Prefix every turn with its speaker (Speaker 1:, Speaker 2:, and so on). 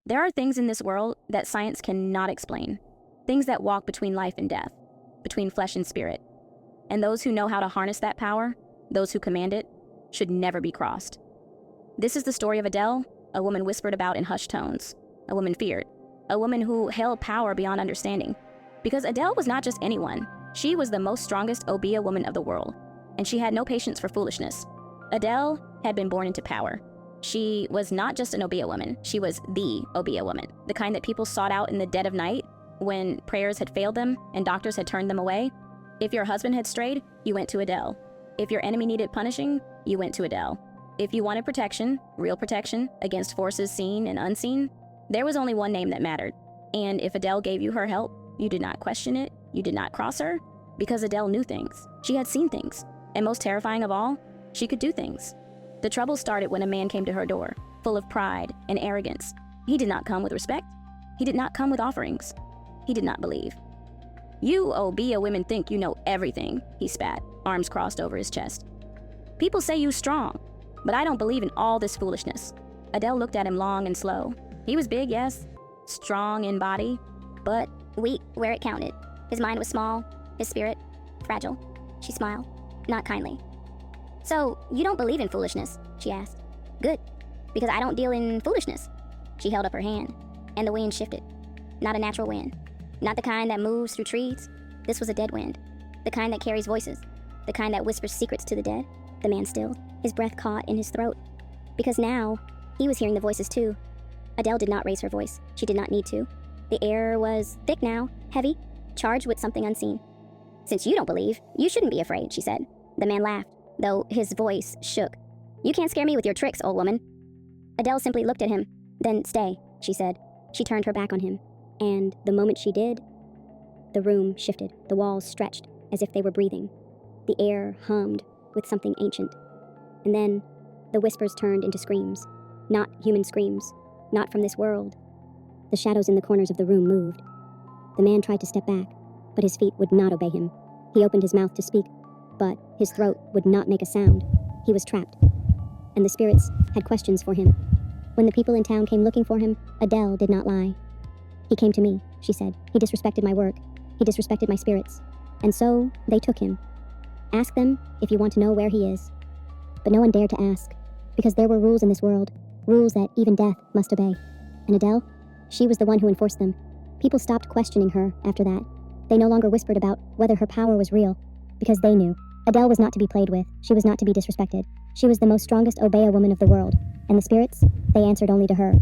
Speaker 1: There are things in this world that science cannot explain. Things that walk between life and death, between flesh and spirit. And those who know how to harness that power, those who command it, should never be crossed. This is the story of Adele, a woman whispered about in hushed tones, a woman feared, a woman who held power beyond understanding. Because Adele was not just anyone, she was the most strongest Obeah woman of the world, and she had no patience for foolishness. Adele had been born into power. She was not just an Obeah woman, she was the Obeah woman, the kind that people sought out in the dead of night when prayers had failed them and doctors had turned them away. If your husband had strayed, you went to Adele. If your enemy needed punishing, you went to Adele. If you wanted protection, real protection, against forces seen and unseen, there was only one name that mattered. And if Adele gave you her help, you did not question it, you did not cross her, because Adele knew things. She had seen things. And most terrifying of all, she could do things. The trouble started when a man came to her door, full of pride and arrogance. He did not come with respect. He did not come with offerings. He did not believe. "You Obeah women think you know everything," he spat, arms crossed over his chest. "People say you strong, but I don't believe in all this foolishness." Adele looked at him long and slow. He was big, yes, strong in body, but
Speaker 2: weak where it counted. His mind was small, his spirit fragile. She smiled, not kindly. "So, you don't believe in foolishness?" she asked. "Good, because I don't deal in foolishness." She held up her hand, and the wind shifted. Not a natural wind. Not the kind that moves through trees. This was a dead wind. The kind that carries voices. The kind that whispers secrets to the dead. The man stilled, his breath caught in his throat. Because now, he was hearing the voices too. Adele did not raise her voice. She did not need to. The air was thick now, heavy, charged with something unseen. "Since you don't believe, you shouldn't be afraid," she said. The man laughed, though his voice shook. "You can't scare me with your tricks, old woman." Adele simply looked at him. "Then stay," she said. She turned her back on him. And the moment she did, the room shifted. The walls stretched as if they were breathing. The air hummed with something ancient. And then the whispers turned into screams. Not human screams. Not from this world. The shadows in the corners of the room moved. The man tried to step back, but his feet would not obey him. He opened his mouth to speak, but his throat would not make a sound. He was trapped. And the spirits had questions for him. When the people in town came looking for him, Adele did not lie. "He came to me," she said. "He disrespected my work. He disrespected my spirits. And so they took him. Ask them if you want to know where he is." But no one dared to ask, because there were rules in this world, rules that even death must obey. And Adele, she was the one who enforced them. People stopped questioning her after that. They no longer whispered about whether her power was real, because they knew. Adele was not to be played with. She was not to be disrespected. She was the most strongest Obeah woman of the world. And the spirits, they answered only to her.